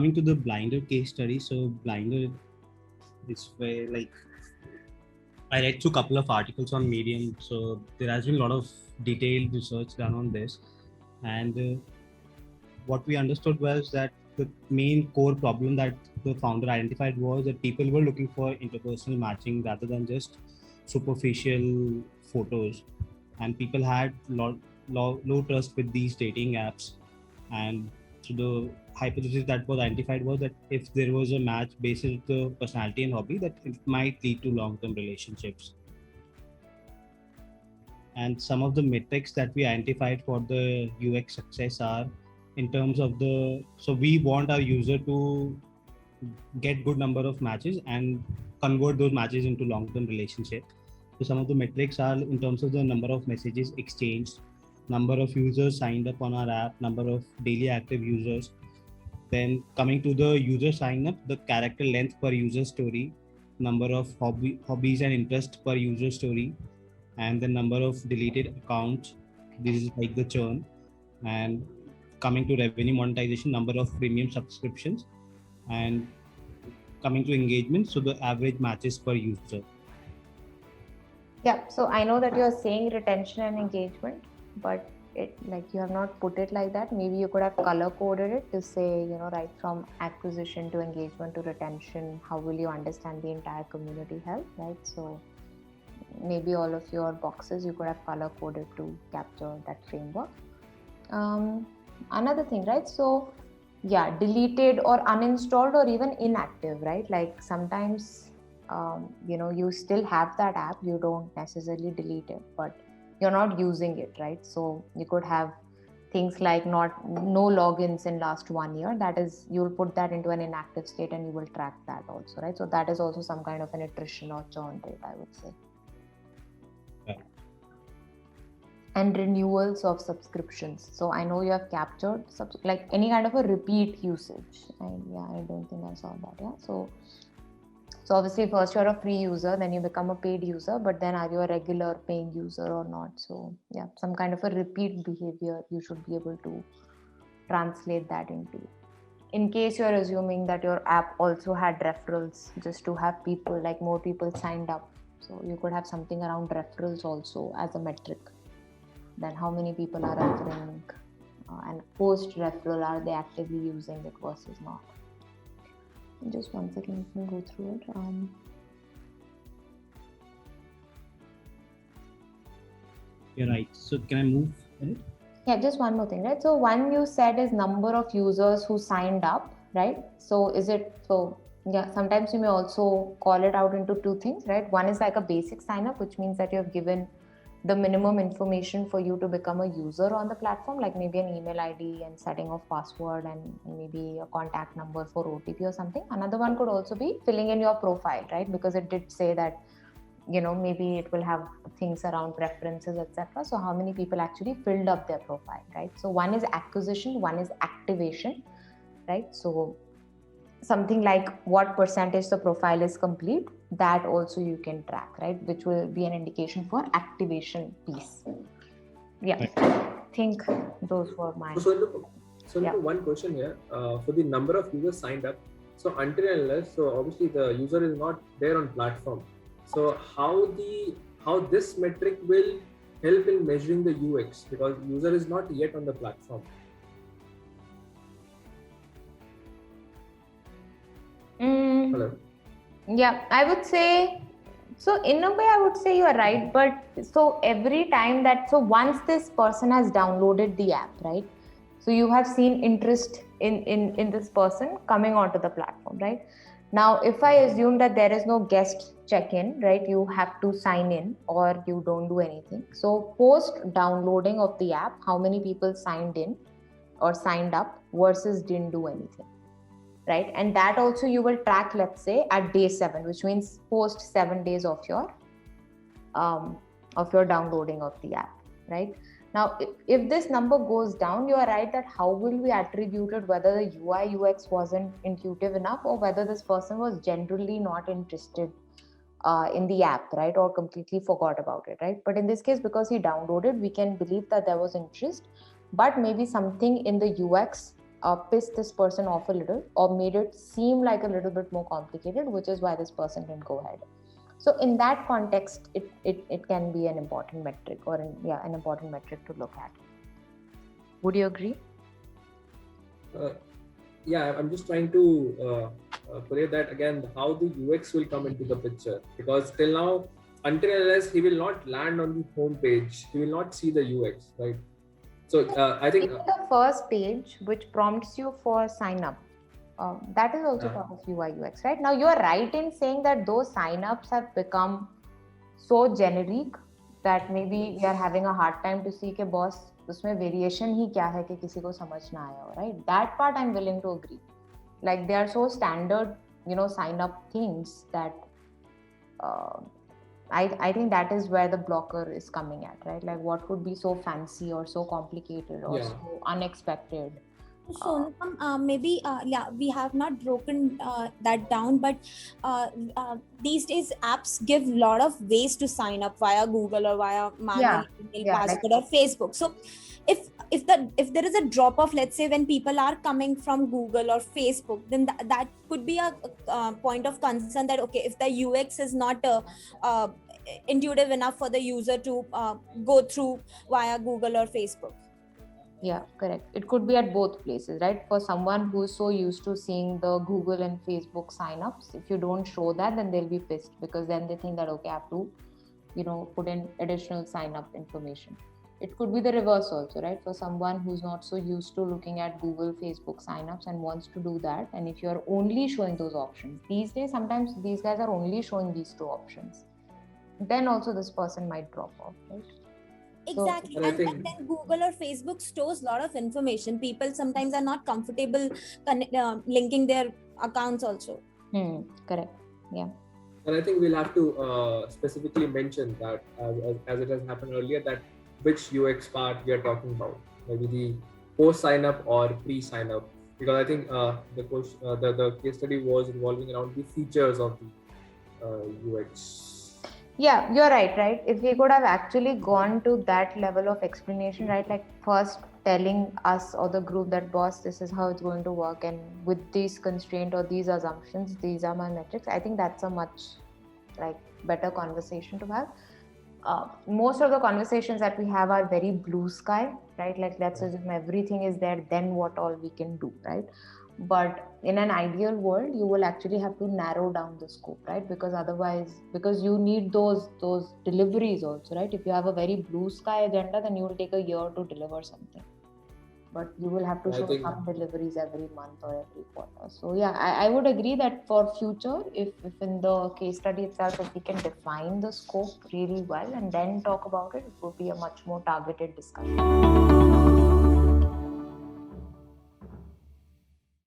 coming to the Blinder case study, so Blinder is where like I read through a couple of articles on Medium, so there has been a lot of detailed research done on this, and what we understood was that the main core problem that the founder identified was that people were looking for interpersonal matching rather than just superficial photos, and people had low trust with these dating apps. And so the hypothesis that was identified was that if there was a match based on the personality and hobby, that it might lead to long-term relationships. And some of the metrics that we identified for the UX success are in terms of so we want our user to get good number of matches and convert those matches into long-term relationship. So some of the metrics are in terms of the number of messages exchanged, number of users signed up on our app, number of daily active users. Then coming to the user sign up, the character length per user story, number of hobbies and interests per user story, and the number of deleted accounts. This is like the churn. And coming to revenue monetization, number of premium subscriptions, and coming to engagement, so the average matches per user. Yeah, so I know that you're saying retention and engagement, but it like you have not put it like that. Maybe you could have color coded it to say, right from acquisition to engagement to retention, how will you understand the entire community health, right? So maybe all of your boxes you could have color coded to capture that framework. Another thing, right? So yeah, deleted or uninstalled or even inactive, right? Like sometimes you still have that app, you don't necessarily delete it, but you're not using it, right? So you could have things like no logins in last 1 year. That is, you'll put that into an inactive state and you will track that also, right? So that is also some kind of an attrition or churn rate, I would say. Right. And renewals of subscriptions. So I know you have captured like any kind of a repeat usage. I don't think I saw that. Yeah. So obviously first you're a free user, then you become a paid user, but then are you a regular paying user or not? So yeah, some kind of a repeat behavior you should be able to translate that into. In case you're assuming that your app also had referrals, just to have people, like more people signed up. So you could have something around referrals also as a metric. Then how many people are referring, and post referral, are they actively using it versus not? Just 1 second, let me go through it. You're right. So can I move ahead? Yeah, just one more thing, right? So one you said is number of users who signed up, right? So sometimes you may also call it out into two things, right? One is like a basic sign up, which means that you have given the minimum information for you to become a user on the platform, like maybe an email ID and setting of password and maybe a contact number for OTP or something. Another one could also be filling in your profile, right? Because it did say that, maybe it will have things around preferences, etc. So how many people actually filled up their profile, right? So one is acquisition, one is activation, right? So something like what percentage the profile is complete, that also you can track, right? Which will be an indication for activation piece. Yeah, right. I think those were my... So one question here, for the number of users signed up. So until and unless, so obviously the user is not there on platform. So how this metric will help in measuring the UX, because user is not yet on the platform. Hello. Yeah, I would say, so in a way I would say you are right, but so every time once this person has downloaded the app, right? So you have seen interest in this person coming onto the platform, right? Now, if I assume that there is no guest check-in, right? You have to sign in or you don't do anything. So post downloading of the app, how many people signed in or signed up versus didn't do anything? Right? And that also you will track, let's say at day 7, which means post 7 days of your downloading of the app, right? Now, if this number goes down, you are right that how will we attribute it, whether the UI UX wasn't intuitive enough or whether this person was generally not interested in the app, right? Or completely forgot about it, right? But in this case, because he downloaded, we can believe that there was interest, but maybe something in the UX pissed this person off a little or made it seem like a little bit more complicated, which is why this person didn't go ahead. So in that context, it can be an important metric or an important metric to look at. Would you agree? Yeah, I'm just trying to play that again, how the UX will come into the picture, because till now, until unless he will not land on the home page, he will not see the UX, right? So I think even the first page which prompts you for sign up, that is also part of UI UX, right? Now you are right in saying that those sign-ups have become so generic that maybe we are having a hard time to see कि boss उसमें variation ही क्या है कि किसी को समझ ना आया हो, right? That part I'm willing to agree. Like they are so standard, sign up things that I think that is where the blocker is coming at, right? Like what could be so fancy or so complicated or so unexpected. So maybe we have not broken that down, but these days apps give a lot of ways to sign up via Google or via manual email password or Facebook. So if there is a drop off, let's say when people are coming from Google or Facebook, then that could be a point of concern that okay, if the UX is not intuitive enough for the user to go through via Google or Facebook. Yeah, correct. It could be at both places, right? For someone who's so used to seeing the Google and Facebook signups, if you don't show that, then they'll be pissed because then they think that, okay, I have to, put in additional sign up information. It could be the reverse also, right? For someone who's not so used to looking at Google, Facebook signups and wants to do that. And if you're only showing those options, these days, sometimes these guys are only showing these two options. Then also this person might drop off, right? Exactly. So, and then Google or Facebook stores a lot of information. People sometimes are not comfortable linking their accounts also. Correct. Yeah. And I think we'll have to specifically mention that as it has happened earlier, that which UX part we are talking about, maybe the post sign up or pre sign up, because I think the case study was involving around the features of the UX. Yeah, you're right. If we could have actually gone to that level of explanation, right? Like first telling us or the group that boss, this is how it's going to work, and with these constraints or these assumptions, these are my metrics. I think that's a much better conversation to have. Most of the conversations that we have are very blue sky, right? Like let's assume everything is there, then what all we can do, right? But in an ideal world, you will actually have to narrow down the scope, right? Because you need those deliveries also, right? If you have a very blue sky agenda, then you will take a year to deliver something. But you will have to show some deliveries every month or every quarter. So yeah, I would agree that for future, if in the case study itself, if we can define the scope really well and then talk about it, it would be a much more targeted discussion.